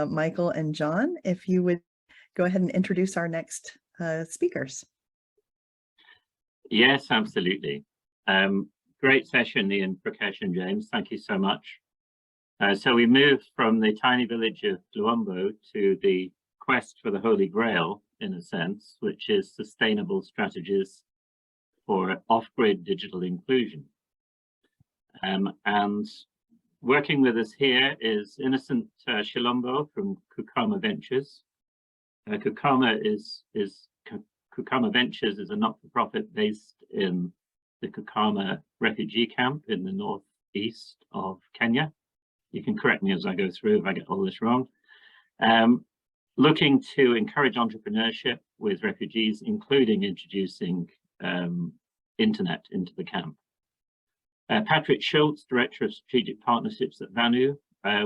Michael and John, if you would go ahead and introduce our next speakers. Yes, absolutely. Great session, Ian, Prakash and James. Thank you so much. So we moved from the tiny village of Tshilombo to the quest for the Holy Grail, in a sense, which is sustainable strategies for off-grid digital inclusion. And working with us here is Innocent Tshilombo from Kakuma Ventures. Kakuma Ventures is a not-for-profit based in the Kakuma refugee camp in the northeast of Kenya. You can correct me as I go through if I get all this wrong. Looking to encourage entrepreneurship with refugees, including introducing internet into the camp. Patrick Schultz, Director of Strategic Partnerships at Vanu.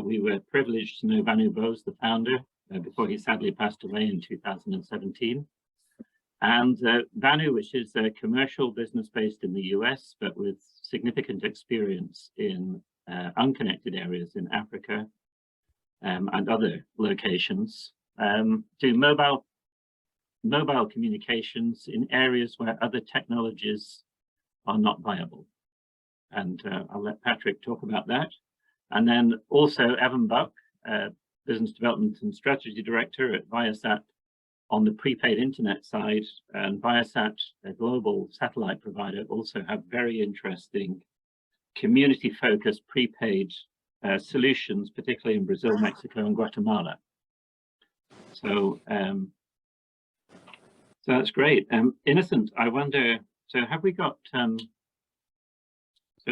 We were privileged to know Vanu Bose, the founder, before he sadly passed away in 2017. And Vanu, which is a commercial business based in the US, but with significant experience in unconnected areas in Africa and other locations, do mobile communications in areas where other technologies are not viable. And I'll let Patrick talk about that. And then also Evan Buck, Business Development and Strategy Director at Viasat on the prepaid internet side. And Viasat, a global satellite provider, also have very interesting community-focused prepaid solutions, particularly in Brazil, Mexico, and Guatemala. So, so that's great. Innocent, I wonder, so have we got, so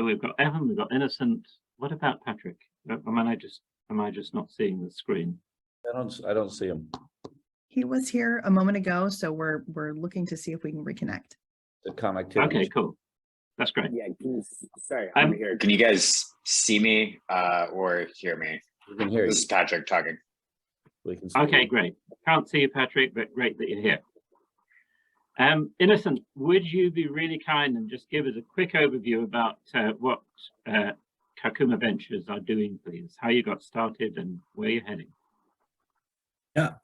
we've got Evan, we've got Innocent. What about Patrick? Am I just not seeing the screen? I don't see him. He was here a moment ago, so we're looking to see if we can reconnect. The connectivity. Okay, cool. That's great. Yeah, sorry, I'm here. Can you guys see me or hear me? We can hear you. This is Patrick talking. We can see Okay, you. great. Can't see you, Patrick, but great that you're here. Innocent, would you be really kind and just give us a quick overview about what Kakuma Ventures are doing, please? How you got started and where you're heading? Yeah,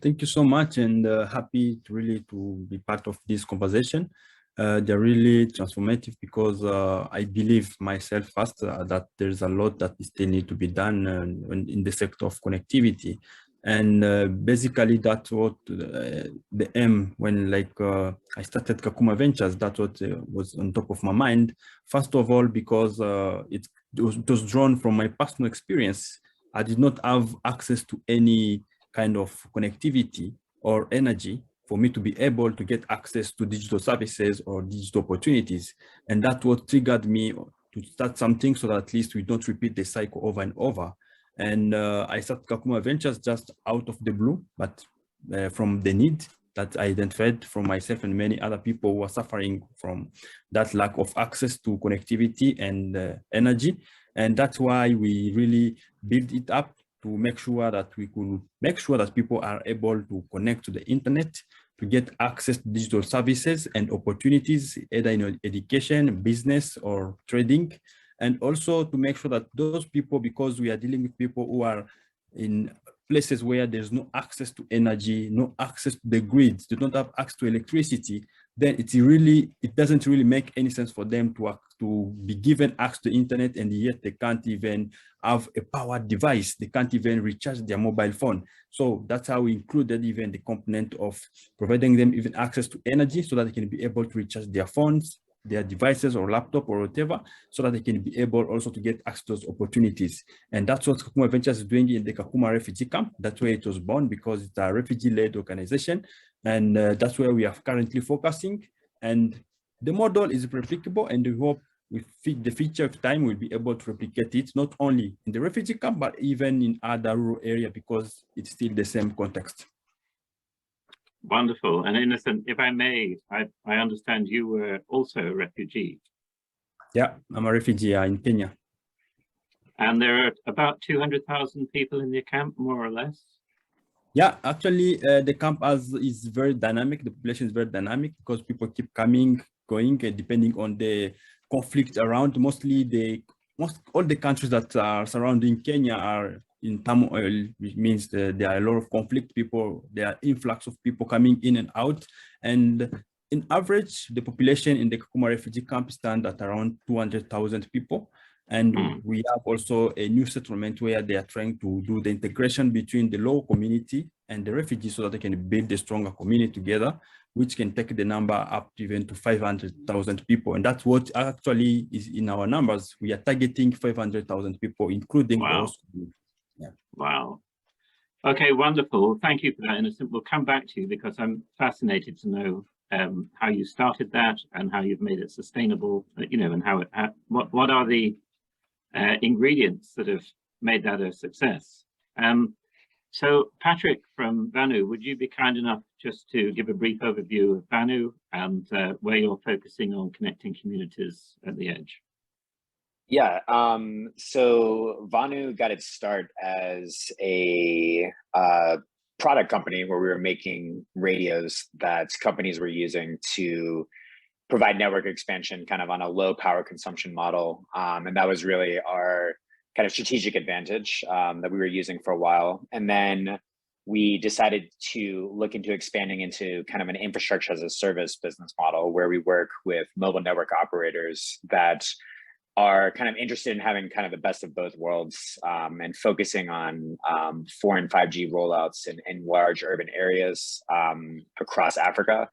thank you so much, and happy to be part of this conversation. They're really transformative because I believe myself first that there's a lot that still need to be done in the sector of connectivity. And basically that's what the aim when I started Kakuma Ventures, that's what was on top of my mind. First of all, because it was drawn from my personal experience. I did not have access to any kind of connectivity or energy for me to be able to get access to digital services or digital opportunities. And that's what triggered me to start something so that at least we don't repeat the cycle over and over. And I started Kakuma Ventures just out of the blue, but from the need that I identified from myself and many other people who are suffering from that lack of access to connectivity and energy. And that's why we really built it up to make sure that we could make sure that people are able to connect to the internet, to get access to digital services and opportunities, either in education, business, or trading. And also to make sure that those people, because we are dealing with people who are in places where there's no access to energy, no access to the grids, they don't have access to electricity, then it doesn't really make any sense for them to be given access to the internet, and yet they can't even have a powered device. They can't even recharge their mobile phone. So that's how we included even the component of providing them even access to energy so that they can be able to recharge their phones, their devices or laptop or whatever, so that they can be able also to get access to those opportunities. And that's what Kakuma Ventures is doing in the Kakuma refugee camp. That's where it was born, because it's a refugee-led organization. And that's where we are currently focusing. And the model is replicable, and we hope with the future of time, we'll be able to replicate it, not only in the refugee camp, but even in other rural areas, because it's still the same context. Wonderful. And Innocent, if I may, I understand you were also a refugee. Yeah, I'm a refugee in Kenya. And there are about 200,000 people in the camp, more or less? Yeah, actually, the camp is very dynamic. The population is very dynamic because people keep coming, going, depending on the conflict around. All the countries that are surrounding Kenya are in turmoil, which means that there are a lot of conflict. There are influx of people coming in and out. And in average, the population in the Kakuma refugee camp stands at around 200,000 people. And we have also a new settlement where they are trying to do the integration between the local community and the refugees so that they can build a stronger community together, which can take the number up even to 500,000 people. And that's what actually is in our numbers. We are targeting 500,000 people, including those. Yeah. Wow. Okay, wonderful. Thank you for that, Innocent. We'll come back to you because I'm fascinated to know how you started that and how you've made it sustainable, and what are the ingredients that have made that a success. So Patrick from Vanu, would you be kind enough just to give a brief overview of Vanu and where you're focusing on connecting communities at the edge? Yeah, so Vanu got its start as a product company where we were making radios that companies were using to provide network expansion kind of on a low power consumption model. And that was really our kind of strategic advantage that we were using for a while. And then we decided to look into expanding into kind of an infrastructure as a service business model where we work with mobile network operators that are kind of interested in having kind of the best of both worlds and focusing on 4 and 5G rollouts in large urban areas across Africa.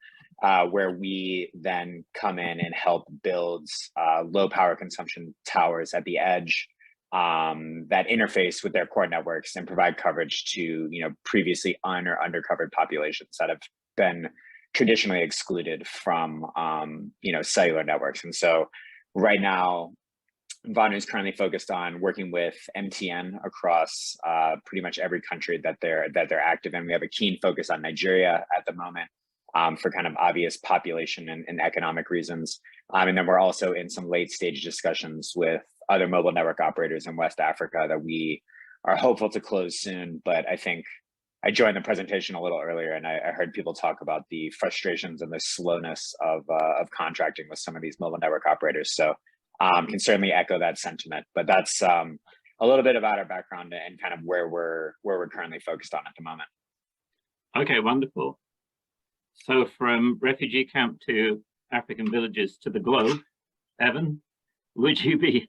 Where we then come in and help build low power consumption towers at the edge that interface with their core networks and provide coverage to previously or undercovered populations that have been traditionally excluded from cellular networks. And so right now, Vanu is currently focused on working with MTN across pretty much every country that they're active in. We have a keen focus on Nigeria at the moment. For kind of obvious population and economic reasons. And then we're also in some late stage discussions with other mobile network operators in West Africa that we are hopeful to close soon. But I think I joined the presentation a little earlier and I heard people talk about the frustrations and the slowness of contracting with some of these mobile network operators. So can certainly echo that sentiment, but that's a little bit about our background and kind of where we're currently focused on at the moment. Okay, wonderful. So from refugee camp to African villages to the globe, Evan, would you be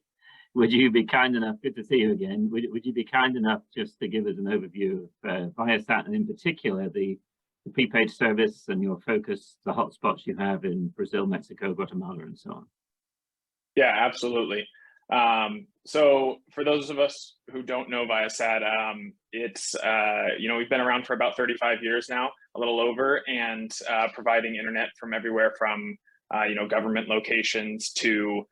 kind enough, good to see you again, would you be kind enough just to give us an overview of Viasat and in particular the prepaid service and your focus, the hotspots you have in Brazil, Mexico, Guatemala, and so on? Yeah, absolutely. So for those of us who don't know Viasat, it's, we've been around for about 35 years now, a little over, and providing internet from everywhere from, government locations to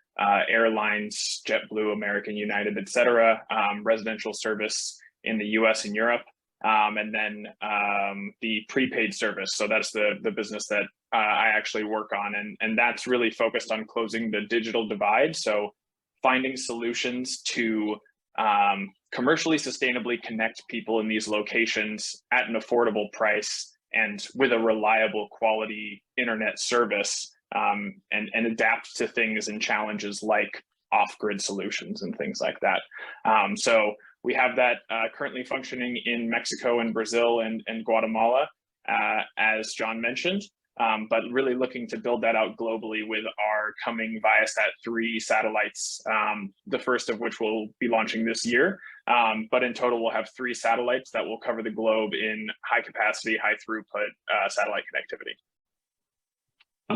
airlines, JetBlue, American, United, et cetera, residential service in the US and Europe, and then the prepaid service. So that's the business that I actually work on. And that's really focused on closing the digital divide. So finding solutions to commercially sustainably connect people in these locations at an affordable price and with a reliable quality internet service and adapt to things and challenges like off-grid solutions and things like that. So we have that currently functioning in Mexico and Brazil and Guatemala, as John mentioned. But really looking to build that out globally with our coming Viasat 3 satellites, the first of which will be launching this year. But in total, we'll have 3 satellites that will cover the globe in high capacity, high throughput satellite connectivity.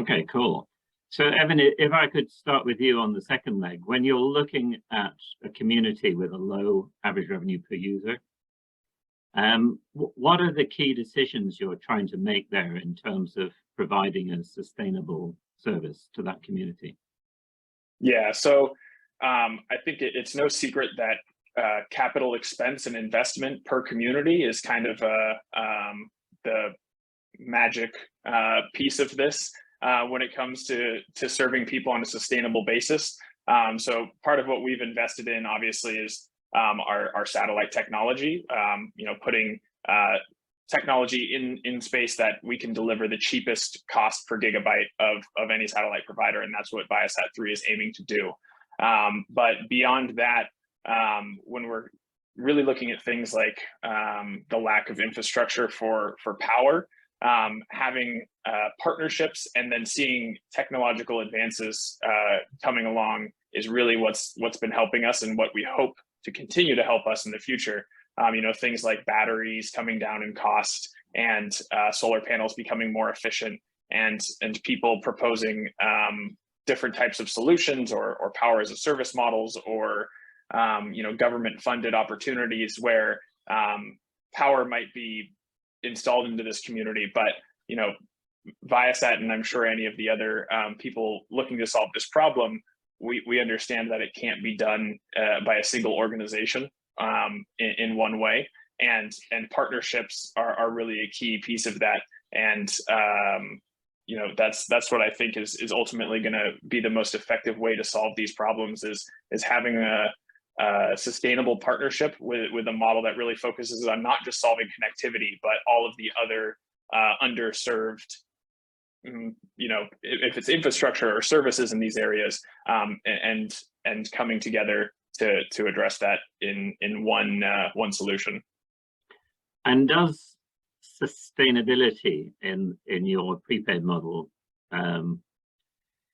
Okay, cool. So Evan, if I could start with you on the second leg, when you're looking at a community with a low average revenue per user, what are the key decisions you're trying to make there in terms of providing a sustainable service to that community? Yeah, so I think it's no secret that capital expense and investment per community is kind of the magic piece of this when it comes to serving people on a sustainable basis. So part of what we've invested in, obviously, is our satellite technology, putting technology in space that we can deliver the cheapest cost per gigabyte of any satellite provider. And that's what Viasat 3 is aiming to do. But beyond that, when we're really looking at things like the lack of infrastructure for power, having partnerships, and then seeing technological advances coming along is really what's been helping us, and what we hope to continue to help us in the future. You know, things like batteries coming down in cost, and solar panels becoming more efficient, and people proposing different types of solutions, or power as a service models, or you know, government funded opportunities where power might be installed into this community, but you know, Viasat, and I'm sure any of the other people looking to solve this problem, we understand that it can't be done by a single organization in one way, and partnerships are really a key piece of that. And you know, that's what I think is ultimately going to be the most effective way to solve these problems, is having a sustainable partnership with a model that really focuses on not just solving connectivity, but all of the other underserved, you know, if it's infrastructure or services in these areas, and coming together to address that in one solution. And does sustainability in your prepaid model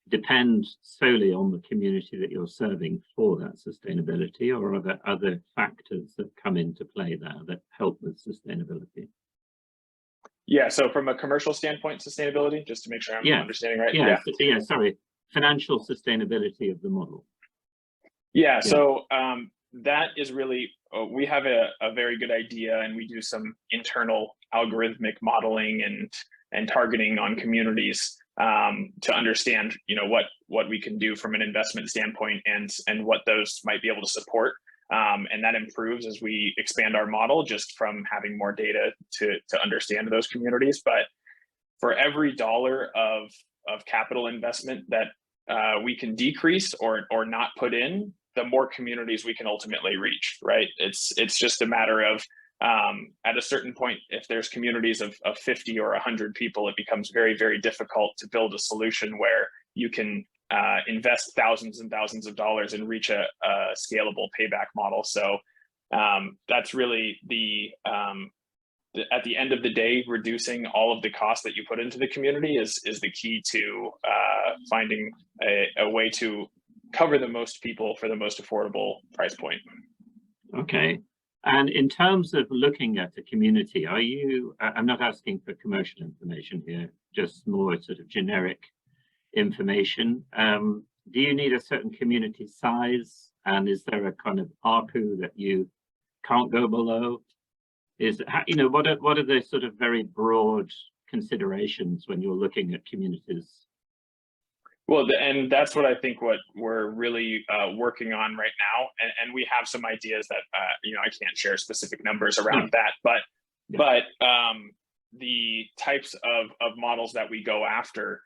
depend solely on the community that you're serving for that sustainability, or are there other factors that come into play there that help with sustainability? Yeah, so from a commercial standpoint, sustainability, just to make sure I'm understanding right. Yeah, sorry, financial sustainability of the model. Yeah, so that is really, we have a very good idea, and we do some internal algorithmic modeling and targeting on communities to understand, you know, what we can do from an investment standpoint, and what those might be able to support. And that improves as we expand our model, just from having more data to understand those communities. But for every dollar of capital investment that we can decrease or not put in, the more communities we can ultimately reach, right? It's just a matter of at a certain point, if there's communities of 50 or 100 people, it becomes very, very difficult to build a solution where you can invest thousands and thousands of dollars and reach a scalable payback model. So that's really at the end of the day, reducing all of the costs that you put into the community is the key to finding a way to cover the most people for the most affordable price point. Okay. And in terms of looking at a community, I'm not asking for commercial information here, just more sort of generic information. Do you need a certain community size? And is there a kind of ARPU that you can't go below? You know, what are the sort of very broad considerations when you're looking at communities? Well, and that's what I think what we're really working on right now. And we have some ideas that, you know, I can't share specific numbers around that, but the types of models that we go after,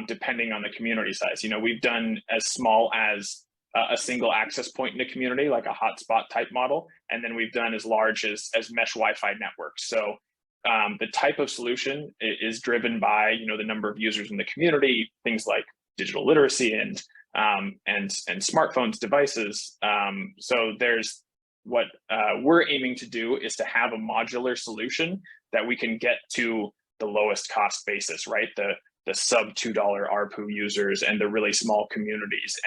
depending on the community size, you know, we've done as small as a single access point in the community, like a hotspot type model. And then we've done as large as mesh Wi-Fi networks. So the type of solution is driven by, you know, the number of users in the community, things like digital literacy and smartphones, devices. So there's what we're aiming to do is to have a modular solution that we can get to the lowest cost basis, right? The sub $2 ARPU users and the really small communities,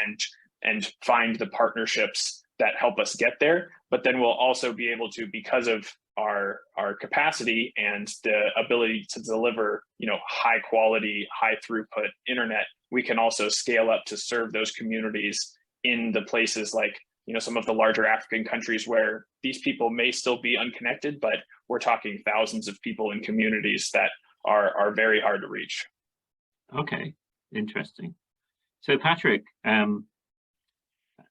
and find the partnerships that help us get there. But then we'll also be able to, because of our capacity and the ability to deliver, you know, high quality, high throughput internet, we can also scale up to serve those communities in the places like, you know, some of the larger African countries where these people may still be unconnected, but we're talking thousands of people in communities that are very hard to reach. Okay, interesting. So Patrick,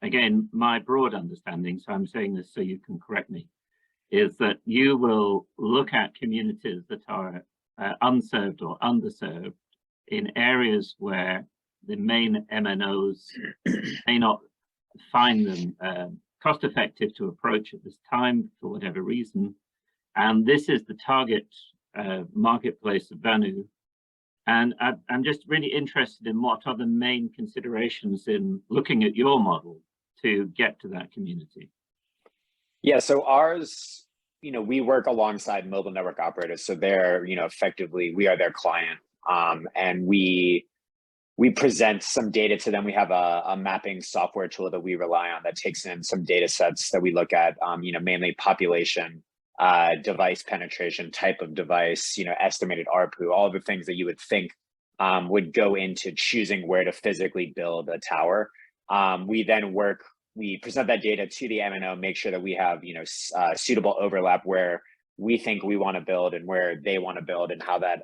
again, my broad understanding, so I'm saying this so you can correct me, is that you will look at communities that are unserved or underserved in areas where the main MNOs may not find them cost effective to approach at this time for whatever reason. And this is the target marketplace of Vanu. And I'm just really interested in what are the main considerations in looking at your model to get to that community. Yeah, so ours, we work alongside mobile network operators. So they're, effectively, we are their client. And we present some data to them. We have a mapping software tool that we rely on that takes in some data sets that we look at, mainly population, device penetration, type of device, estimated ARPU, all the things that you would think would go into choosing where to physically build a tower. We present that data to the MNO, make sure that we have, suitable overlap where we think we want to build and where they want to build, and how that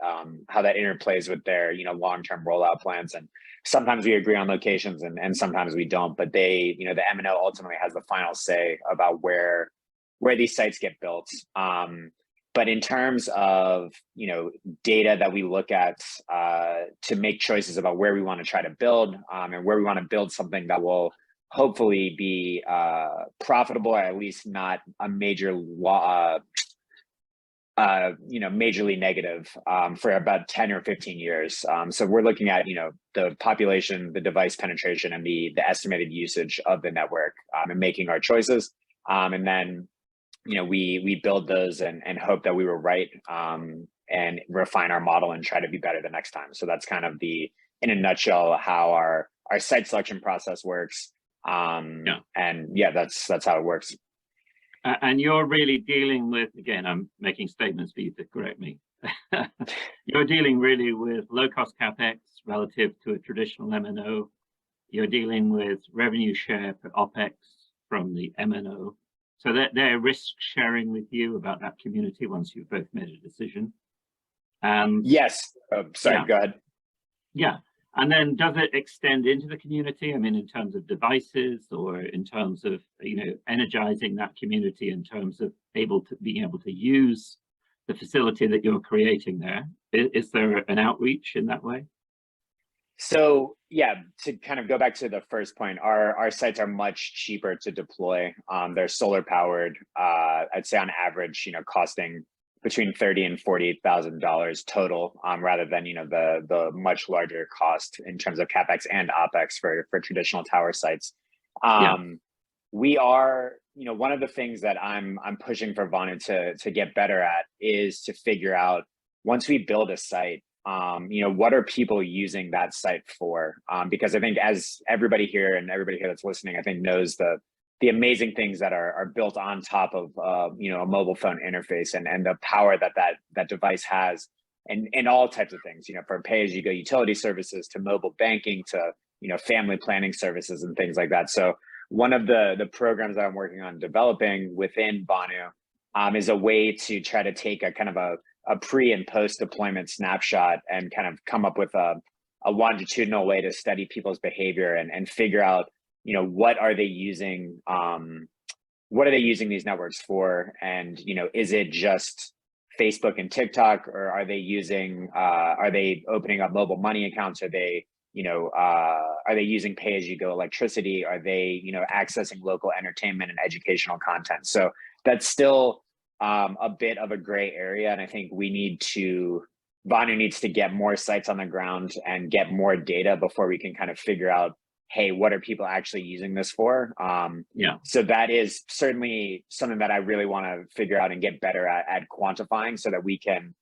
interplays with their, long-term rollout plans. And sometimes we agree on locations and sometimes we don't, but they, the MNO ultimately has the final say about where these sites get built. But in terms of, data that we look at to make choices about where we want to try to build, and where we want to build something that will hopefully be profitable, or at least not a major majorly negative for about 10 or 15 years. So we're looking at, the population, the device penetration, and the estimated usage of the network, and making our choices. And then, we build those and hope that we were right, and refine our model and try to be better the next time. So that's kind of in a nutshell, how our site selection process works. And yeah, that's how it works. And you're really dealing with, again, I'm making statements for you to correct me. You're dealing really with low-cost CapEx relative to a traditional MNO. You're dealing with revenue share for OpEx from the MNO. So that they're risk sharing with you about that community once you've both made a decision. Yes. Sorry, go ahead. Yeah. And then does it extend into the community? I mean, in terms of devices, or in terms of, energizing that community in terms of being able to use the facility that you're creating there? Is there an outreach in that way? So yeah, to kind of go back to the first point, our sites are much cheaper to deploy. They're solar powered. I'd say on average, costing between $30,000 and $48,000 total, rather than the much larger cost in terms of CapEx and OpEx for traditional tower sites. We are, one of the things that I'm pushing for Vanu to get better at is to figure out, once we build a site, what are people using that site for? Because I think, as everybody here that's listening, I think knows the amazing things that are built on top of a mobile phone interface, and the power that device has, and all types of things, from pay-as-you-go utility services to mobile banking to family planning services and things like that. So one of the programs that I'm working on developing within Vanu is a way to try to take a kind of a pre and post deployment snapshot and kind of come up with a longitudinal way to study people's behavior and figure out, what are they using these networks for? And, is it just Facebook and TikTok, or are they opening up mobile money accounts? Are they using pay-as-you-go electricity? Are they, accessing local entertainment and educational content? So that's still a bit of a gray area. And I think Vanu needs to get more sites on the ground and get more data before we can kind of figure out, hey, what are people actually using this for? So that is certainly something that I really want to figure out and get better at quantifying, so that we can,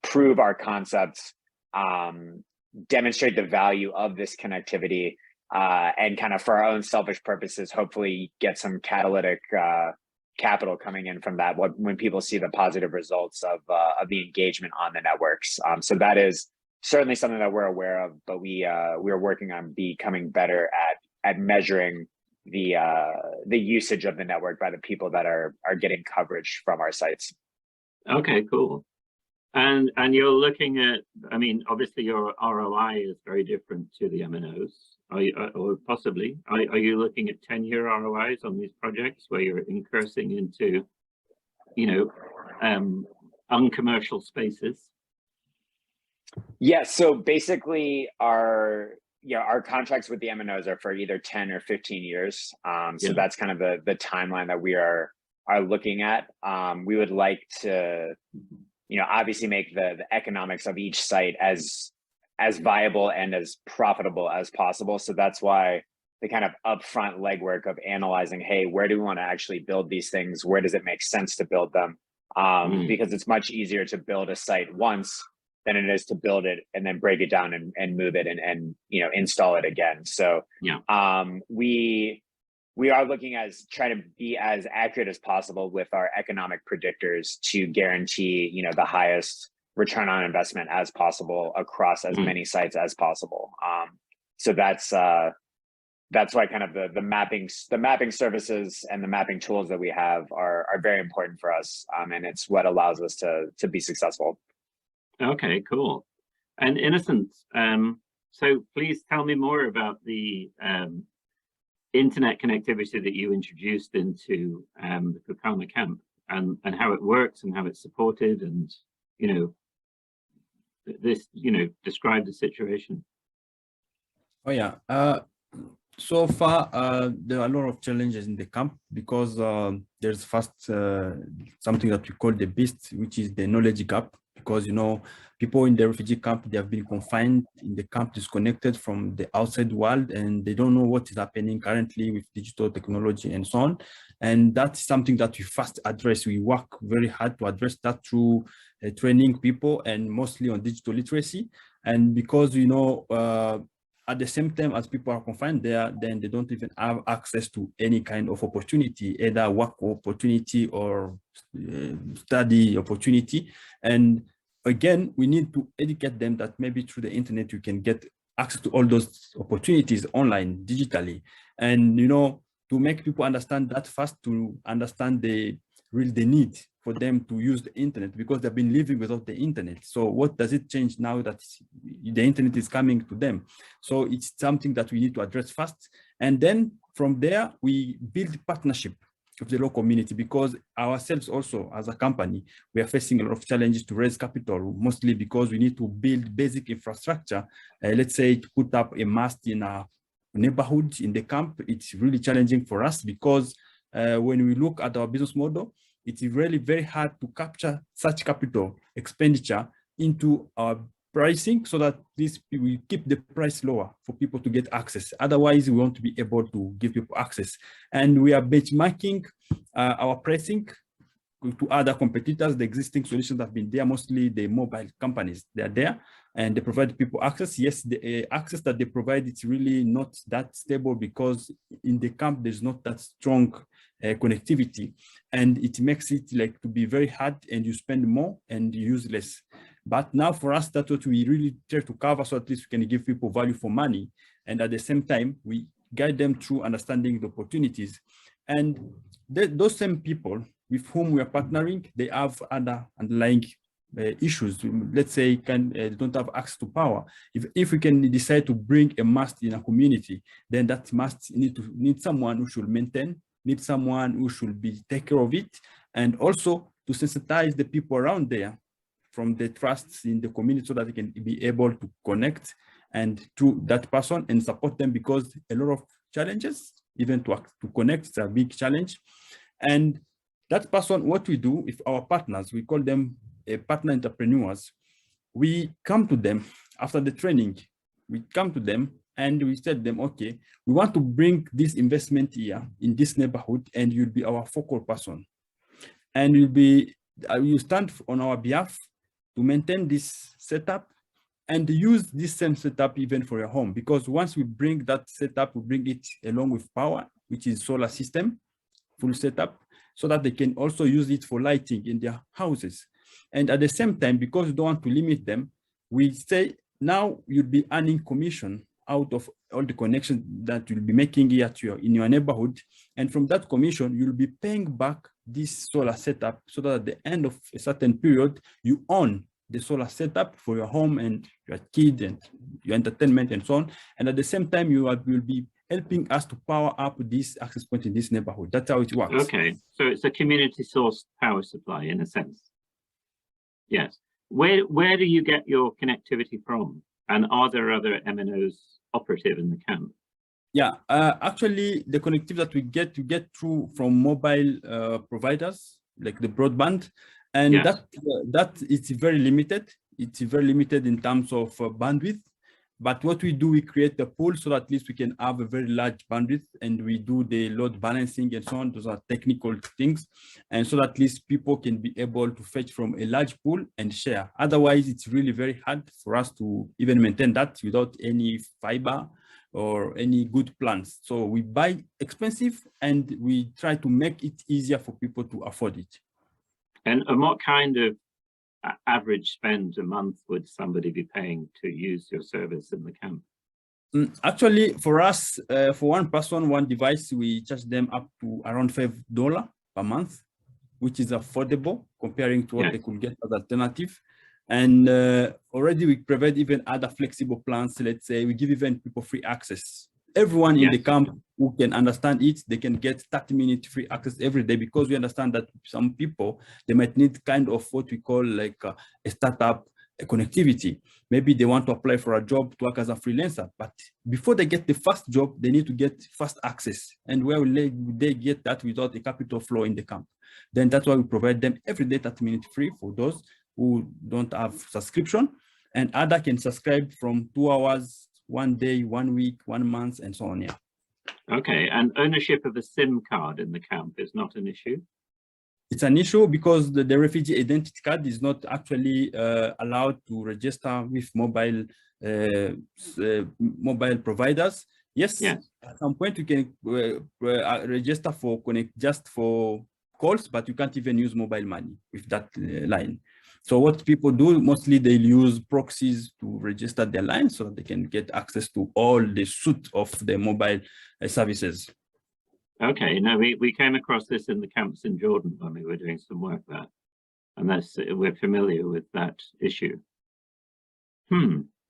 prove our concepts, demonstrate the value of this connectivity, and kind of, for our own selfish purposes, hopefully get some catalytic capital coming in from that when people see the positive results of the engagement on the networks. So that is certainly something that we're aware of, but we are working on becoming better at measuring the usage of the network by the people that are getting coverage from our sites. Okay, cool. And you're looking at, I mean, obviously your ROI is very different to the MNOs, or possibly. Are you looking at 10-year ROIs on these projects where you're incursing into, uncommercial spaces? Yeah, so basically our contracts with the MNOs are for either 10 or 15 years. So that's kind of the timeline that we are looking at. We would like to, obviously make the economics of each site as viable and as profitable as possible. So that's why kind of upfront legwork of analyzing, hey, where do we want to actually build these things? Where does it make sense to build them? Because it's much easier to build a site once than it is to build it and then break it down and move it and you know, install it again. So we are looking as trying to be as accurate as possible with our economic predictors to guarantee, you know, the highest return on investment as possible across as many sites as possible. So that's why kind of the mapping services and the mapping tools that we have are very important for us, and it's what allows us to be successful. Okay, cool. And Innocence, so please tell me more about the internet connectivity that you introduced into the Kakuma camp, and how it works and how it's supported, and you know, this, you know, describe the situation. Oh yeah. So far, there are a lot of challenges in the camp because there's first something that we call the beast, which is the knowledge gap. Because, you know, people in the refugee camp, they have been confined in the camp, disconnected from the outside world, and they don't know what is happening currently with digital technology and so on. And that's something that we first address. We work very hard to address that through training people and mostly on digital literacy. And because, you know, at the same time as people are confined there, then they don't even have access to any kind of opportunity, either work opportunity or study opportunity. And again, we need to educate them that maybe through the internet, you can get access to all those opportunities online, digitally. And, you know, to make people understand that first, to understand the need for them to use the internet, because they've been living without the internet. So what does it change now that the internet is coming to them? So it's something that we need to address first. And then from there, we build partnership with the local community, because ourselves also as a company, we are facing a lot of challenges to raise capital, mostly because we need to build basic infrastructure. Let's say to put up a mast in a neighborhood in the camp, it's really challenging for us because when we look at our business model, it's really very hard to capture such capital expenditure into our pricing so that we keep the price lower for people to get access. Otherwise, we want to be able to give people access. And we are benchmarking our pricing to other competitors. The existing solutions have been there, mostly the mobile companies. They are there and they provide people access. Yes, the access that they provide, it's really not that stable because in the camp, there's not that strong connectivity, and it makes it like to be very hard, and you spend more and you use less. But now for us, that's what we really try to cover, so at least we can give people value for money. And at the same time, we guide them through understanding the opportunities. And those same people with whom we are partnering, they have other underlying issues. Let's say don't have access to power. If we can decide to bring a mast in a community, then that mast need someone who should maintain, need someone who should take care of it, and also to sensitize the people around there from the trusts in the community so that they can be able to connect and to that person and support them, because a lot of challenges, even to connect, is a big challenge. And that person, what we do with our partners, we call them partner entrepreneurs. We come to them after the training, we come to them and we tell them, okay, we want to bring this investment here in this neighborhood, and you'll be our focal person. And you stand on our behalf to maintain this setup and use this same setup even for your home. Because once we bring that setup, we bring it along with power, which is solar system, full setup, so that they can also use it for lighting in their houses. And at the same time, because we don't want to limit them, we say now you'll be earning commission out of all the connections that you'll be making here in your neighborhood. And from that commission, you'll be paying back this solar setup, so that at the end of a certain period, you own the solar setup for your home and your kid and your entertainment and so on. And at the same time, you will be helping us to power up this access point in this neighborhood. That's how it works. Okay, so it's a community sourced power supply in a sense. Yes. Where do you get your connectivity from? And are there other MNOs operative in the camp? Yeah, actually, the connectivity that we get through from mobile providers, like the broadband, and yes. that it's very limited. It's very limited in terms of bandwidth, But what we do, we create the pool so that at least we can have a very large bandwidth, and we do the load balancing and so on. Those are technical things. And so that at least people can be able to fetch from a large pool and share. Otherwise, it's really very hard for us to even maintain that without any fiber or any good plans. So we buy expensive and we try to make it easier for people to afford it. And what kind of average spend a month would somebody be paying to use your service in the camp? Actually, for us, for one person, one device, we charge them up to around $5 per month, which is affordable comparing to what they could get as alternative. And already we provide even other flexible plans. Let's say we give even people free access. Everyone in the camp who can understand it, they can get 30-minute free access every day, because we understand that some people, they might need kind of what we call like a startup connectivity. Maybe they want to apply for a job to work as a freelancer, but before they get the first job, they need to get fast access. And where will they get that without a capital flow in the camp? Then that's why we provide them every day 30-minute free for those who don't have subscription, and other can subscribe from 2 hours, 1 day, 1 week, 1 month, and so on. Yeah. Okay, and ownership of a SIM card in the camp is not an issue? It's an issue because the refugee identity card is not actually allowed to register with mobile providers. Yes, at some point you can register for connect just for calls, but you can't even use mobile money with that line. So what people do, mostly they'll use proxies to register their line so that they can get access to all the suite of the mobile services. Okay, now we came across this in the camps in Jordan when we were doing some work there, and we're familiar with that issue.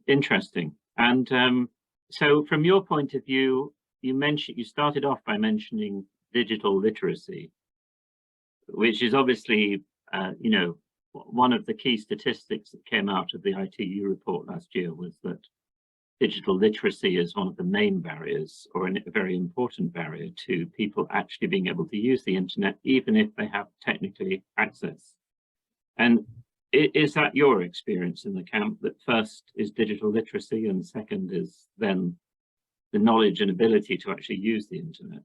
Interesting. And so from your point of view, you started off by mentioning digital literacy, which is obviously, one of the key statistics that came out of the ITU report last year was that digital literacy is one of the main barriers, or a very important barrier, to people actually being able to use the internet, even if they have technically access. And is that your experience in the camp, that first is digital literacy and second is then the knowledge and ability to actually use the internet?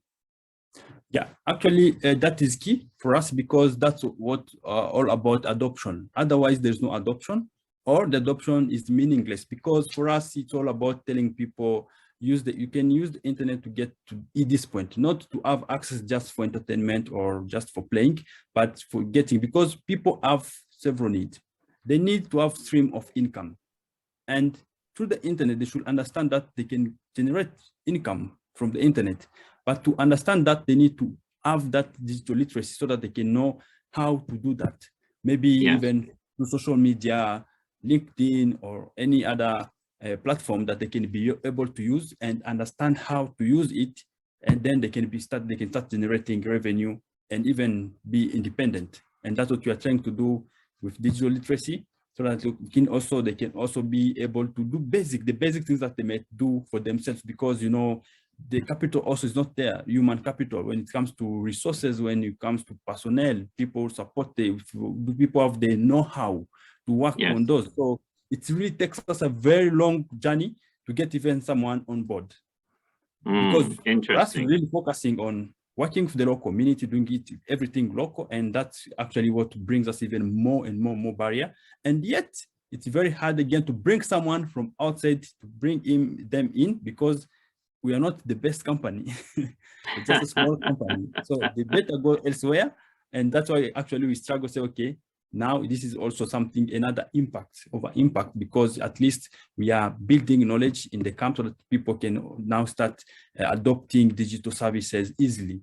Yeah, actually, that is key for us, because that's what all about adoption. Otherwise, there's no adoption, or the adoption is meaningless, because for us, it's all about telling people you can use the internet to get to this point, not to have access just for entertainment or just for playing, but for getting, because people have several needs. They need to have stream of income. And through the internet, they should understand that they can generate income from the internet. But to understand that, they need to have that digital literacy so that they can know how to do that. Maybe even through social media, LinkedIn, or any other platform that they can be able to use and understand how to use it. And then they can start generating revenue and even be independent. And that's what we are trying to do with digital literacy, so that they can also be able to do the basic things that they may do for themselves, because the capital also is not there, human capital, when it comes to resources, when it comes to personnel, people support, people have the know-how to work on those. So it really takes us a very long journey to get even someone on board. Because for us, we're really focusing on working with the local community, doing everything local, and that's actually what brings us even more and more barrier. And yet, it's very hard again to bring someone from outside to bring them in, because we are not the best company. It's just a small company. So they better go elsewhere. And that's why actually we struggle, say, okay, now this is also something, another impact, because at least we are building knowledge in the camp so that people can now start adopting digital services easily.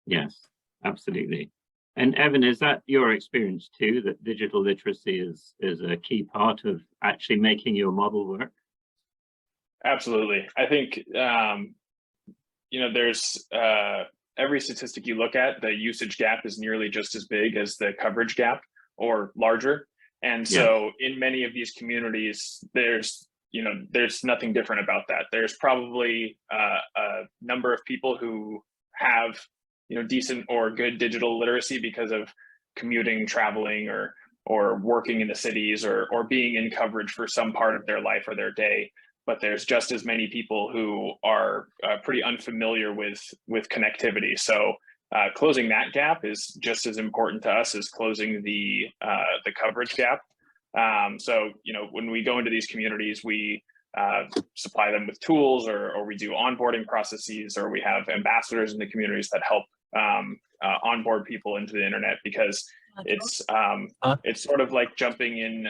Yes, absolutely. And Evan, is that your experience too, that digital literacy is a key part of actually making your model work? Absolutely. I think, there's every statistic you look at, the usage gap is nearly just as big as the coverage gap, or larger. And so in many of these communities, there's nothing different about that. There's probably a number of people who have, decent or good digital literacy because of commuting, traveling, or working in the cities, or being in coverage for some part of their life or their day. but there's just as many people who are pretty unfamiliar with connectivity. So closing that gap is just as important to us as closing the coverage gap. So, you know, when we go into these communities, we supply them with tools, or we do onboarding processes, or we have ambassadors in the communities that help onboard people into the internet, because it's sort of like jumping in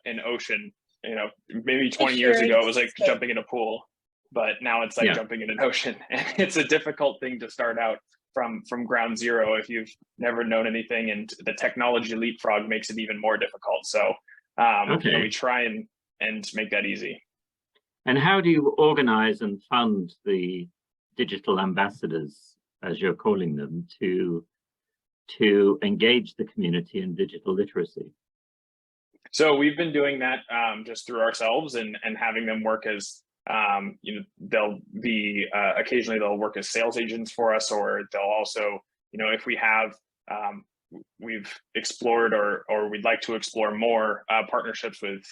an ocean. You know, maybe 20 years ago it was like jumping in a pool, but now it's like jumping in an ocean, and it's a difficult thing to start out from ground zero if you've never known anything, and the technology leapfrog makes it even more difficult. So you know, we try and make that easy. And how do you organize and fund the digital ambassadors, as you're calling them, to engage the community in digital literacy? So we've been doing that just through ourselves, and having them work as, you know, they'll be occasionally they'll work as sales agents for us, or they'll also, you know, if we have we've explored or we'd like to explore more partnerships with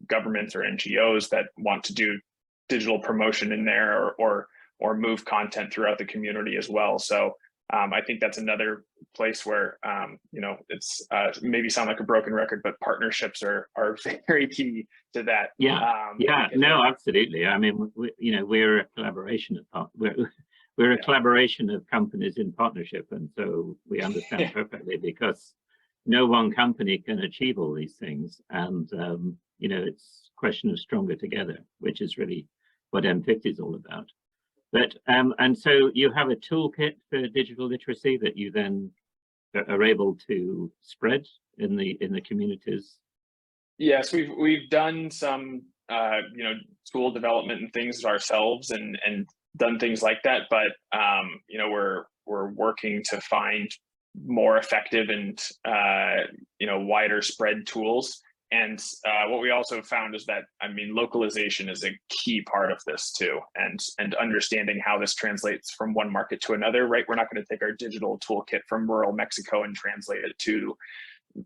governments or NGOs that want to do digital promotion in there, or move content throughout the community as well. So I think that's another place where, you know, it's maybe sound like a broken record, but partnerships are very key to that. No, absolutely. I mean, you know, we're a collaboration of we're a collaboration of companies in partnership, and so we understand perfectly, because no one company can achieve all these things, and you know, it's a question of stronger together, which is really what N50 is all about. But and so you have a toolkit for digital literacy that you then are able to spread in the communities. Yes, we've done some you know, tool development and things ourselves, and done things like that. But you know, we're working to find more effective and you know, wider spread tools. And what we also found is that, I mean, localization is a key part of this too, and understanding how this translates from one market to another, right? We're not going to take our digital toolkit from rural Mexico and translate it to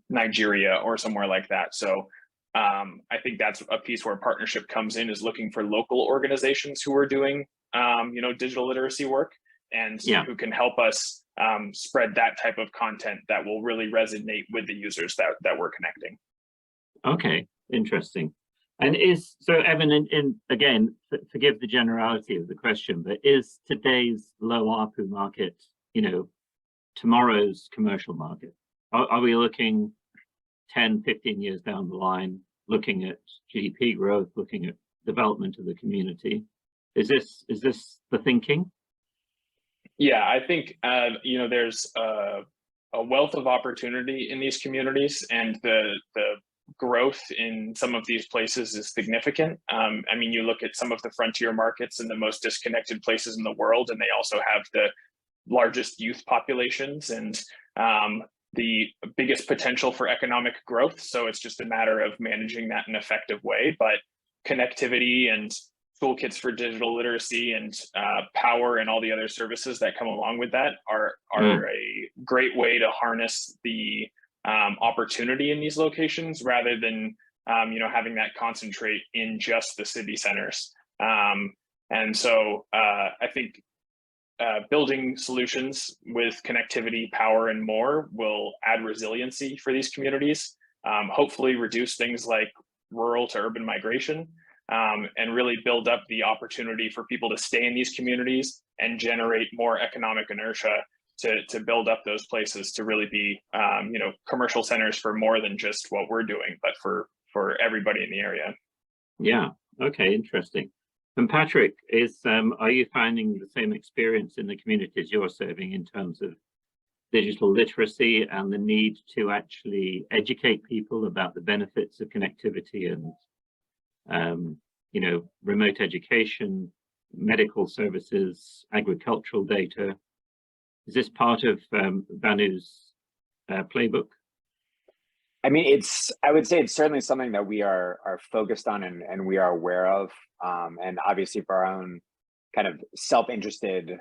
Nigeria or somewhere like that. So I think that's a piece where partnership comes in, is looking for local organizations who are doing you know, digital literacy work, and who can help us spread that type of content that will really resonate with the users that we're connecting. Okay, interesting. And so Evan, again, forgive the generality of the question, but is today's low ARPU market, you know, tomorrow's commercial market? Are we looking 10, 15 years down the line, looking at GDP growth, looking at development of the community? Is this the thinking? Yeah, I think you know, there's a wealth of opportunity in these communities, and the growth in some of these places is significant. I mean, you look at some of the frontier markets and the most disconnected places in the world, and they also have the largest youth populations and the biggest potential for economic growth. So it's just a matter of managing that in an effective way. But connectivity and toolkits for digital literacy and power and all the other services that come along with that are a great way to harness the opportunity in these locations, rather than you know, having that concentrate in just the city centers. And so I think building solutions with connectivity, power, and more will add resiliency for these communities, hopefully reduce things like rural to urban migration, and really build up the opportunity for people to stay in these communities and generate more economic inertia to build up those places to really be you know, commercial centers for more than just what we're doing, but for everybody in the area. Yeah, okay, interesting. And Patrick, are you finding the same experience in the communities you're serving in terms of digital literacy and the need to actually educate people about the benefits of connectivity and you know, remote education, medical services, agricultural data? Is this part of Vanu's playbook? I mean, I would say it's certainly something that we are focused on and we are aware of. And obviously for our own kind of self-interested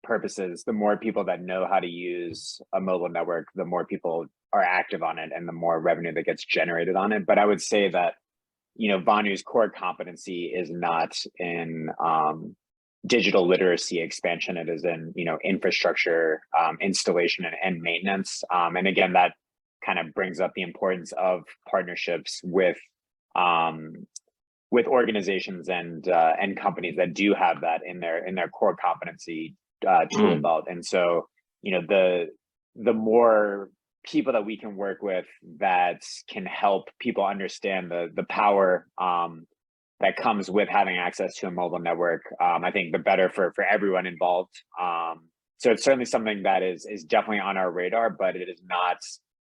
purposes, the more people that know how to use a mobile network, the more people are active on it and the more revenue that gets generated on it. But I would say that Vanu's core competency is not in digital literacy expansion. It is in, infrastructure installation and maintenance. And again, that kind of brings up the importance of partnerships with organizations and companies that do have that in their core competency tool belt. And so, the more people that we can work with that can help people understand the power that comes with having access to a mobile network, I think the better for everyone involved. So it's certainly something that is definitely on our radar, but it is not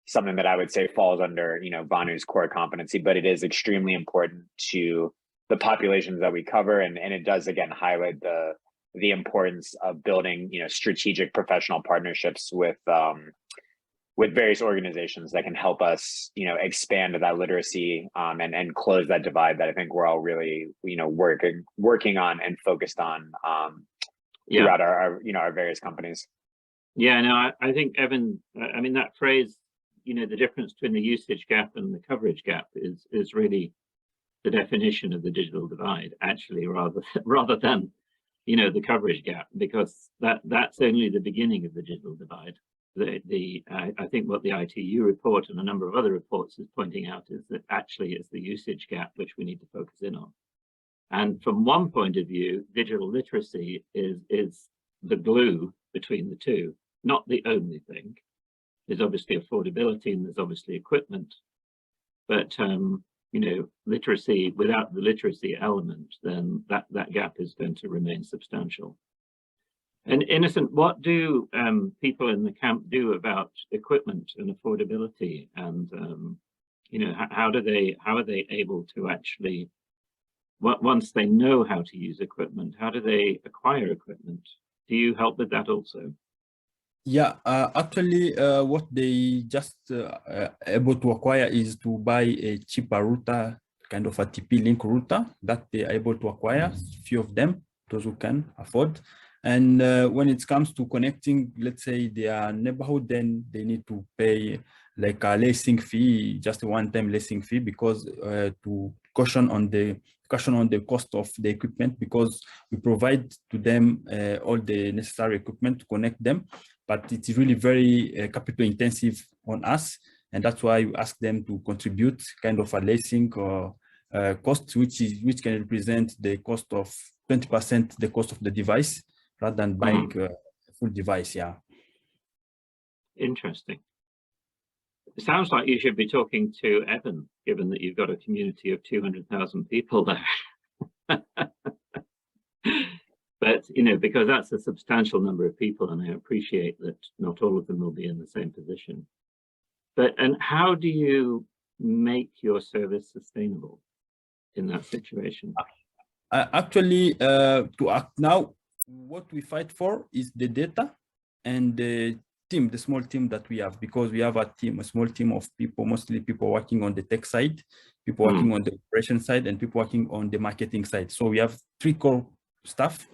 something that I would say falls under, Vanu's core competency, but it is extremely important to the populations that we cover. And it does, again, highlight the importance of building, strategic professional partnerships with various organizations that can help us, expand that literacy and close that divide that I think we're all really, working on and focused on throughout our various companies. Yeah, no, I think, Evan, I mean, that phrase, the difference between the usage gap and the coverage gap is really the definition of the digital divide, actually, rather than, the coverage gap, because that's only the beginning of the digital divide. I think what the ITU report and a number of other reports is pointing out is that actually it's the usage gap which we need to focus in on. And from one point of view, digital literacy is the glue between the two, not the only thing. There's obviously affordability and there's obviously equipment, but literacy, without the literacy element, then that gap is going to remain substantial. And Innocent, what do people in the camp do about equipment and affordability? And how are they able to actually, once they know how to use equipment, how do they acquire equipment? Do you help with that also? Yeah, actually, what they just able to acquire is to buy a cheaper router, kind of a TP-Link router that they are able to acquire, few of them, those who can afford. And when it comes to connecting, let's say their neighborhood, then they need to pay like a leasing fee, just a one-time leasing fee, because to caution on the cost of the equipment, because we provide to them all the necessary equipment to connect them, but it's really very capital intensive on us, and that's why we ask them to contribute kind of a leasing or cost, which can represent the cost of 20% the cost of the device, rather than buying a full device. Yeah. Interesting. It sounds like you should be talking to Evan, given that you've got a community of 200,000 people there. But, because that's a substantial number of people, and I appreciate that not all of them will be in the same position. And how do you make your service sustainable in that situation? Actually, to act now, what we fight for is the data and the team, the small team that we have, because we have a small team of people, mostly people working on the tech side, people working on the operation side, and people working on the marketing side. So we have 3 core staff,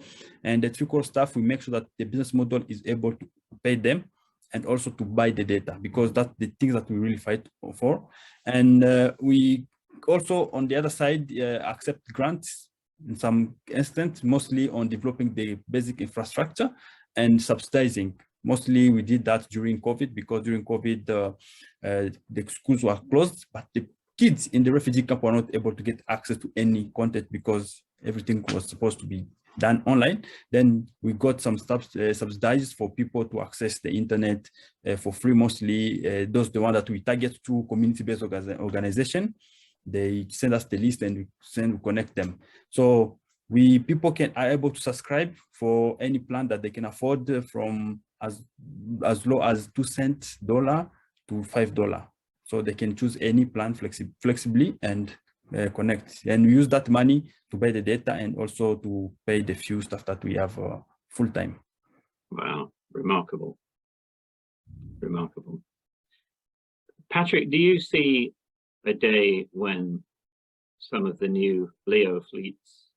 and the 3 core staff, we make sure that the business model is able to pay them and also to buy the data, because that's the things that we really fight for. And we also, on the other side, accept grants in some instance, mostly on developing the basic infrastructure and subsidizing. Mostly we did that during COVID, because during COVID, the schools were closed, but the kids in the refugee camp were not able to get access to any content because everything was supposed to be done online. Then we got some subsidies for people to access the internet for free, mostly those the one that we target to community-based organization. They send us the list and we connect them. So people are able to subscribe for any plan that they can afford, from as low as 2 cents dollar to $5. So they can choose any plan flexibly and connect, and we use that money to buy the data and also to pay the few staff that we have full time. Wow, remarkable. Patrick, do you see a day when some of the new LEO fleets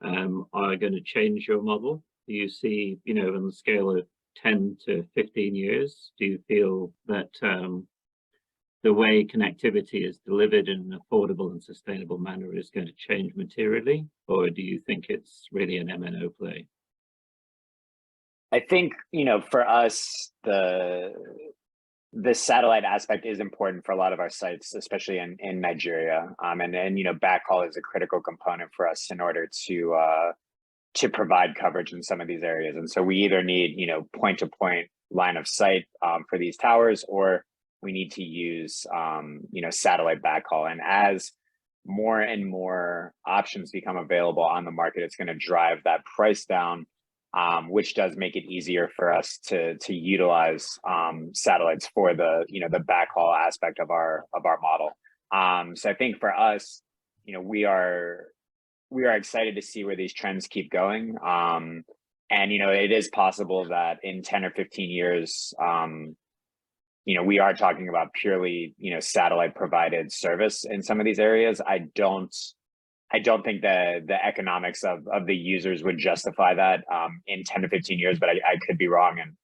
are going to change your model? Do you see, on the scale of 10 to 15 years, do you feel that the way connectivity is delivered in an affordable and sustainable manner is going to change materially, or do you think it's really an MNO play? I think, you know, for us, the satellite aspect is important for a lot of our sites, especially in Nigeria. And you know, backhaul is a critical component for us in order to provide coverage in some of these areas. And so we either need, you know, point-to-point line of sight for these towers, or we need to use, you know, satellite backhaul. And as more and more options become available on the market, it's going to drive that price down, which does make it easier for us to utilize satellites for the, you know, the backhaul aspect of our model. So I think for us, you know, we are excited to see where these trends keep going. And, you know, it is possible that in 10 or 15 years, you know, we are talking about purely, you know, satellite provided service in some of these areas. I don't think that the economics of the users would justify that in 10 to 15 years, but I could be wrong. And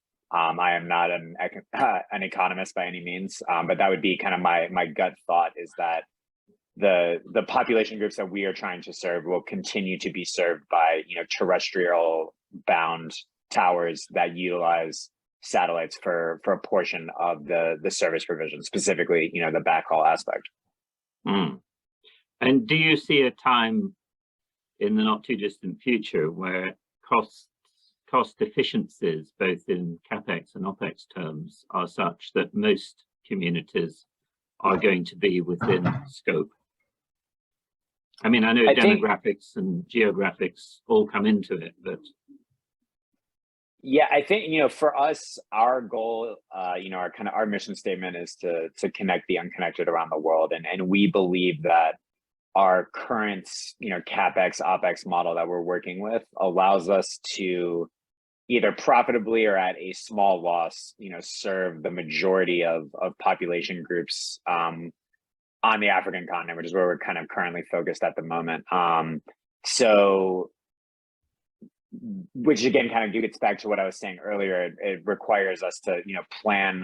I am not an economist by any means, but that would be kind of my gut thought, is that the population groups that we are trying to serve will continue to be served by, you know, terrestrial bound towers that utilize satellites for a portion of the service provision, specifically, you know, the backhaul aspect. Mm. And do you see a time in the not too distant future where cost efficiencies, both in CapEx and OpEx terms, are such that most communities are going to be within scope? I mean, I know demographics and geographics all come into it, but yeah, I think, you know, for us, our goal, you know, our mission statement is to connect the unconnected around the world, and we believe that our current, you know, CapEx, OpEx model that we're working with allows us to either profitably or at a small loss, you know, serve the majority of population groups on the African continent, which is where we're kind of currently focused at the moment. So, which again kind of gets back to what I was saying earlier. It requires us to, you know, plan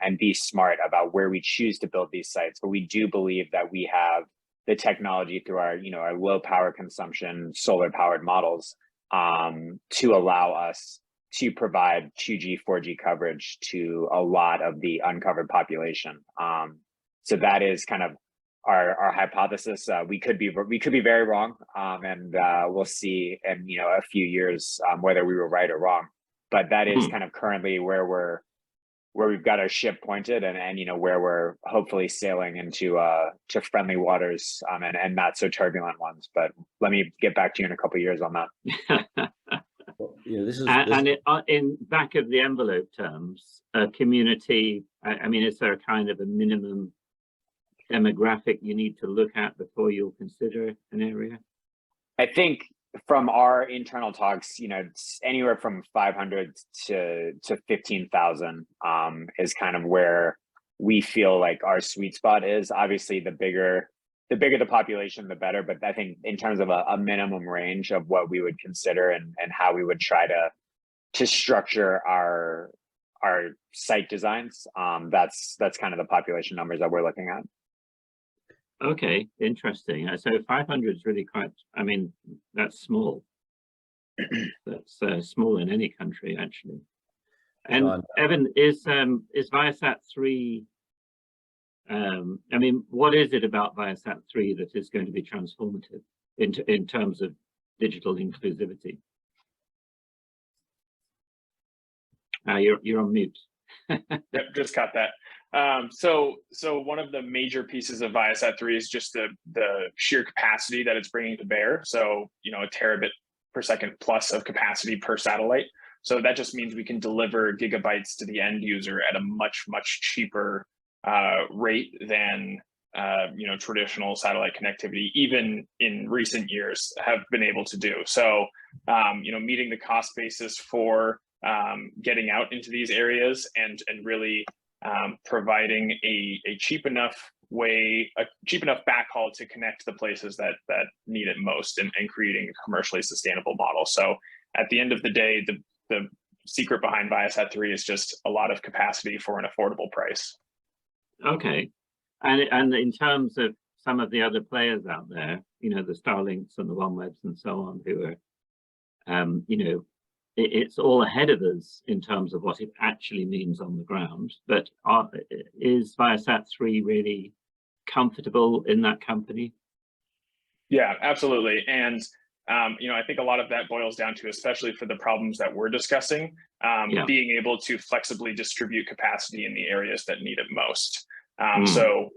and be smart about where we choose to build these sites. But we do believe that we have the technology through our, you know, our low power consumption solar powered models to allow us to provide 2G, 4G coverage to a lot of the uncovered population. So that is kind of our hypothesis. We could be very wrong, and we'll see in, you know, a few years whether we were right or wrong. But that is kind of currently where we've got our ship pointed, and you know, where we're hopefully sailing into to friendly waters and not so turbulent ones. But let me get back to you in a couple of years on that. Well, yeah, this is in back of the envelope terms, a community. I mean, is there a kind of a minimum demographic you need to look at before you'll consider an area? I think from our internal talks, you know, it's anywhere from 500 to 15,000 is kind of where we feel like our sweet spot is. Obviously, the bigger the population, the better. But I think in terms of a minimum range of what we would consider and how we would try to structure our site designs, that's kind of the population numbers that we're looking at. Okay, interesting. So 500 is really quite, I mean, that's small. That's small in any country, actually. And Evan, is Viasat 3, I mean, what is it about Viasat 3 that is going to be transformative in terms of digital inclusivity? You're on mute. Yep, just got that. So one of the major pieces of Viasat 3 is just the sheer capacity that it's bringing to bear. So, you know, a terabit per second plus of capacity per satellite. So that just means we can deliver gigabytes to the end user at a much, much cheaper rate than you know, traditional satellite connectivity, even in recent years, have been able to do. So, you know, meeting the cost basis for getting out into these areas and really providing a cheap enough backhaul to connect the places that need it most, and creating a commercially sustainable model. So at the end of the day, the secret behind Viasat 3 is just a lot of capacity for an affordable price. Okay, And in terms of some of the other players out there, you know, the Starlinks and the OneWebs and so on, who are, you know, it's all ahead of us in terms of what it actually means on the ground. But is Viasat-3 really comfortable in that company? Yeah, absolutely. And, you know, I think a lot of that boils down to, especially for the problems that we're discussing, being able to flexibly distribute capacity in the areas that need it most. So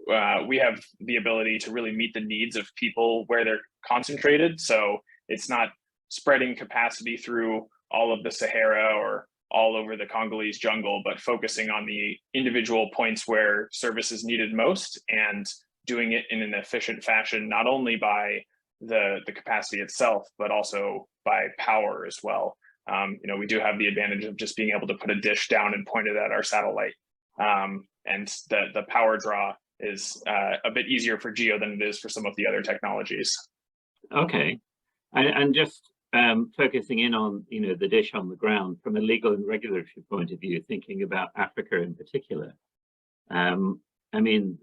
we have the ability to really meet the needs of people where they're concentrated. So it's not spreading capacity through all of the Sahara or all over the Congolese jungle, but focusing on the individual points where service is needed most and doing it in an efficient fashion, not only by the capacity itself, but also by power as well. You know, we do have the advantage of just being able to put a dish down and point it at our satellite. And the power draw is a bit easier for GEO than it is for some of the other technologies. Okay, and just focusing in on, you know, the dish on the ground from a legal and regulatory point of view, thinking about Africa in particular. I mean,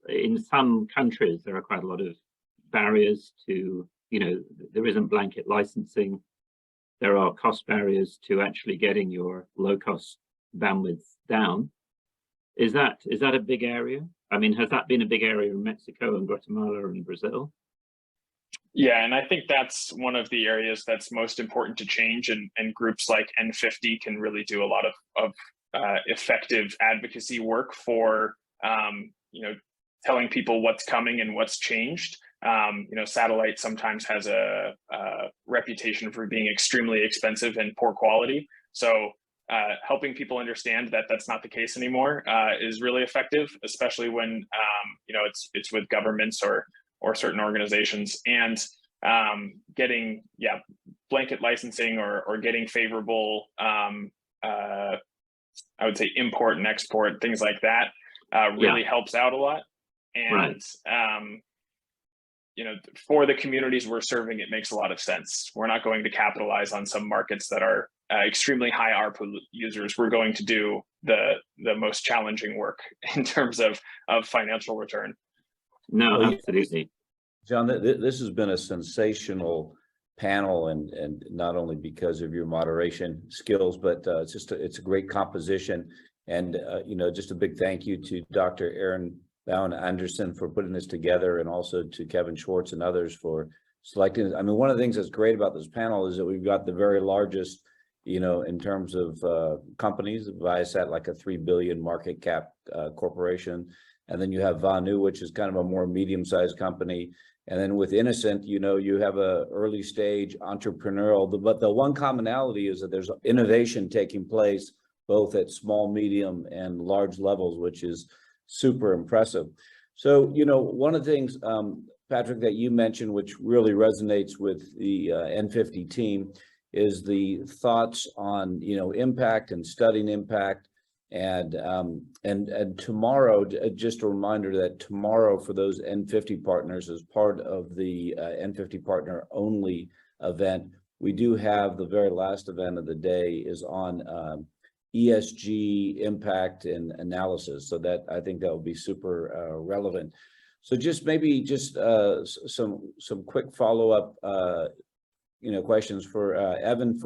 in some countries, there are quite a lot of barriers to, you know, there isn't blanket licensing. There are cost barriers to actually getting your low cost bandwidth down. Is that a big area? I mean, has that been a big area in Mexico and Guatemala and Brazil? Yeah, and I think that's one of the areas that's most important to change, and groups like N50 can really do a lot of effective advocacy work for, you know, telling people what's coming and what's changed. You know, satellite sometimes has a reputation for being extremely expensive and poor quality. So helping people understand that that's not the case anymore is really effective, especially when you know, it's with governments or certain organizations, and getting blanket licensing or getting favorable I would say import and export, things like that really helps out a lot. And you know, for the communities we're serving, it makes a lot of sense. We're not going to capitalize on some markets that are extremely high ARPU users. We're going to do the most challenging work in terms of financial return. No, absolutely. John, this has been a sensational panel, and not only because of your moderation skills, but it's a great composition. And you know, just a big thank you to Dr. Aaron Bowen Anderson for putting this together, and also to Kevin Schwartz and others for selecting it. I mean, one of the things that's great about this panel is that we've got the very largest, you know, in terms of companies, Viasat, like a 3 billion market cap corporation. And then you have Vanu, which is kind of a more medium-sized company. And then with Innocent, you know, you have a early stage entrepreneurial, but the one commonality is that there's innovation taking place both at small, medium, and large levels, which is super impressive. So, you know, one of the things, Patrick, that you mentioned, which really resonates with the N50 team, is the thoughts on, you know, impact and studying impact. And tomorrow, just a reminder that tomorrow for those N50 partners, as part of the N50 partner only event, we do have the very last event of the day is on ESG impact and analysis. So that, I think that will be super relevant. So just maybe just some quick follow-up you know, questions for Evan.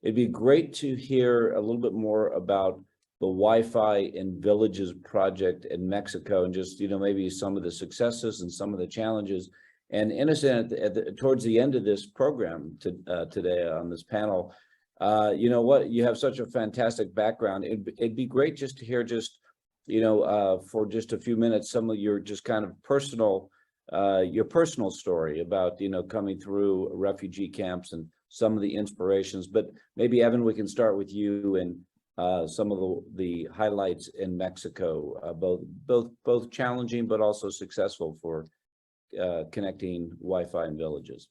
It'd be great to hear a little bit more about the Wi-Fi in Villages project in Mexico, and just, you know, maybe some of the successes and some of the challenges. And Innocent, towards the end of this program today on this panel, you know what, you have such a fantastic background. It'd be great just to hear, just, you know, for just a few minutes, some of your just kind of personal, your personal story about, you know, coming through refugee camps and some of the inspirations. But maybe, Evan, we can start with you and some of the highlights in Mexico, both challenging but also successful for connecting Wi-Fi in villages.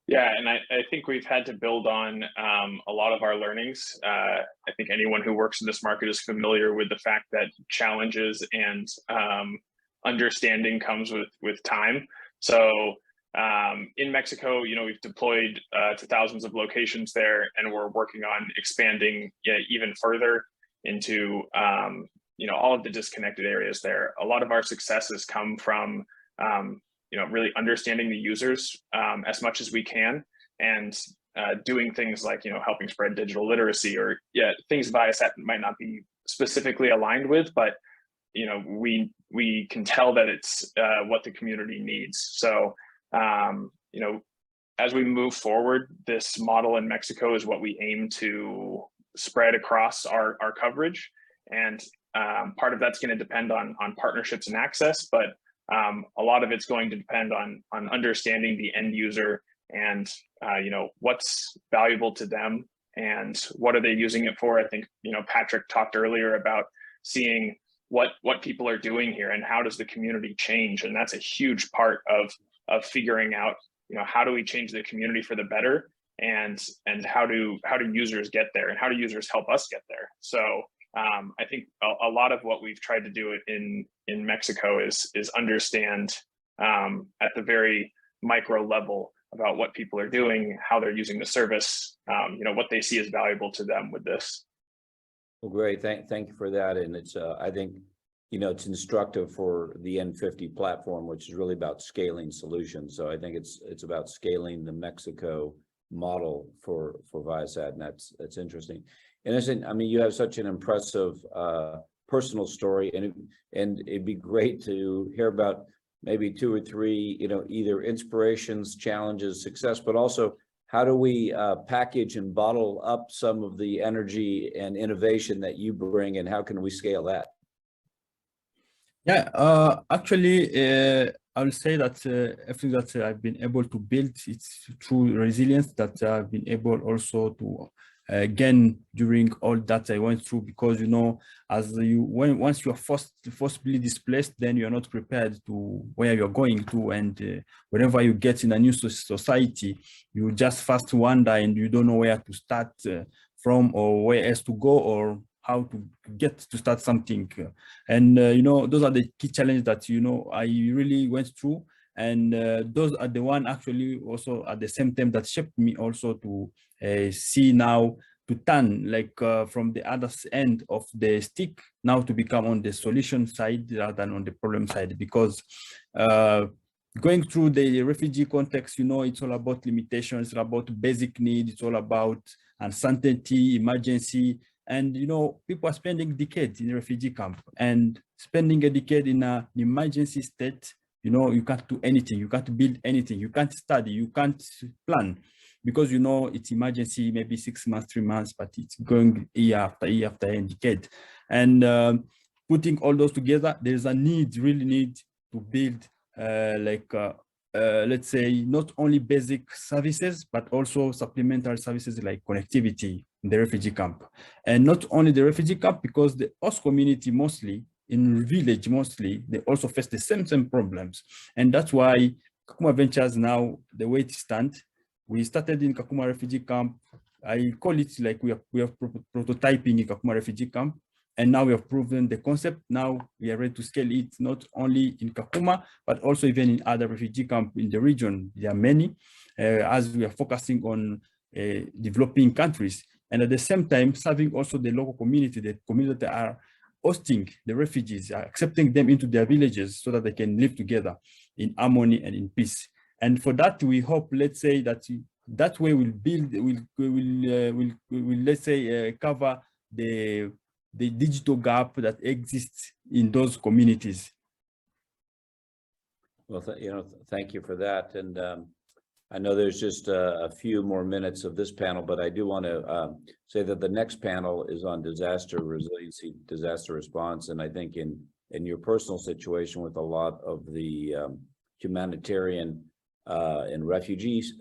Yeah, and I think we've had to build on a lot of our learnings. I think anyone who works in this market is familiar with the fact that challenges and understanding comes with time. So in Mexico, you know, we've deployed to thousands of locations there, and we're working on expanding even further into you know, all of the disconnected areas there. A lot of our successes come from, you know, really understanding the users as much as we can, and doing things like, you know, helping spread digital literacy, or things Viasat might not be specifically aligned with, but you know, we can tell that it's what the community needs. So you know, as we move forward, this model in Mexico is what we aim to spread across our coverage, and part of that's going to depend on partnerships and access, but a lot of it's going to depend on understanding the end user and you know, what's valuable to them and what are they using it for. I think, you know, Patrick talked earlier about seeing what people are doing here and how does the community change, and that's a huge part of figuring out, you know, how do we change the community for the better, and how do users get there, and how do users help us get there. So I think a lot of what we've tried to do in Mexico is understand at the very micro level about what people are doing, how they're using the service, you know, what they see as valuable to them with this. Well, great. Thank you for that. And it's, I think, you know, it's instructive for the N50 platform, which is really about scaling solutions. So I think it's about scaling the Mexico model for Viasat, and that's interesting. And I mean, you have such an impressive personal story, and it'd be great to hear about maybe 2 or 3, you know, either inspirations, challenges, success, but also how do we package and bottle up some of the energy and innovation that you bring, and how can we scale that? Yeah, actually, I will say that everything that I've been able to build, it's through resilience that I've been able also to gain during all that I went through, because, you know, once you are forcibly displaced, then you're not prepared to where you're going to, and whenever you get in a new society, you just first wonder and you don't know where to start from, or where else to go, or how to get to start something. And you know, those are the key challenges that, you know, I really went through, and those are the one actually also at the same time that shaped me also to see now, to turn like from the other end of the stick now to become on the solution side rather than on the problem side, because going through the refugee context, you know, it's all about limitations, it's about basic needs, it's all about uncertainty, emergency. And, you know, people are spending decades in a refugee camp, and spending a decade in an emergency state, you know, you can't do anything, you can't build anything, you can't study, you can't plan, because, you know, it's emergency, maybe 6 months, 3 months, but it's going year after year after year, decade. And putting all those together, there's a need, really need to build let's say, not only basic services, but also supplementary services like connectivity in the refugee camp. And not only the refugee camp, because the host community mostly, in village mostly, they also face the same problems. And that's why Kakuma Ventures now, the way it stands, we started in Kakuma refugee camp. I call it like we are prototyping in Kakuma refugee camp. And now we have proven the concept. Now we are ready to scale it, not only in Kakuma, but also even in other refugee camps in the region. There are many, as we are focusing on developing countries. And at the same time, serving also the local community, the community that are hosting the refugees, accepting them into their villages so that they can live together in harmony and in peace. And for that, we hope, let's say, that way we'll build, we'll let's say, cover the digital gap that exists in those communities. Well, you know, thank you for that. And I know there's just a few more minutes of this panel, but I do want to say that the next panel is on disaster resiliency, disaster response. And I think in your personal situation with a lot of the humanitarian and refugees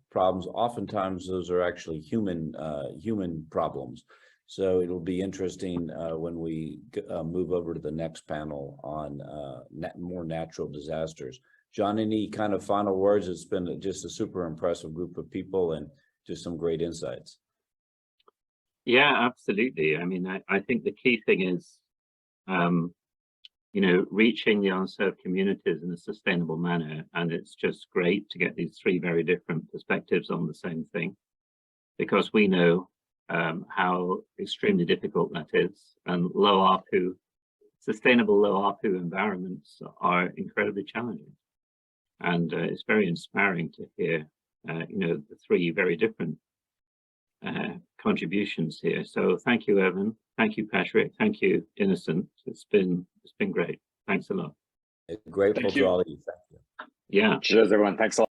problems, oftentimes those are actually human problems. So it'll be interesting when we move over to the next panel on more natural disasters. John, any kind of final words? It's been just a super impressive group of people and just some great insights. Yeah, absolutely. I mean, I think the key thing is, you know, reaching the unserved communities in a sustainable manner. And it's just great to get these 3 very different perspectives on the same thing, because we know how extremely difficult that is, and low ARPU sustainable low ARPU environments are incredibly challenging. And it's very inspiring to hear, the three very different contributions here. So thank you, Evan. Thank you, Patrick. Thank you, Innocent. It's been great. Thanks a lot. Grateful Thank to you. all of you. Thank you. Yeah. Cheers, everyone. Thanks a lot.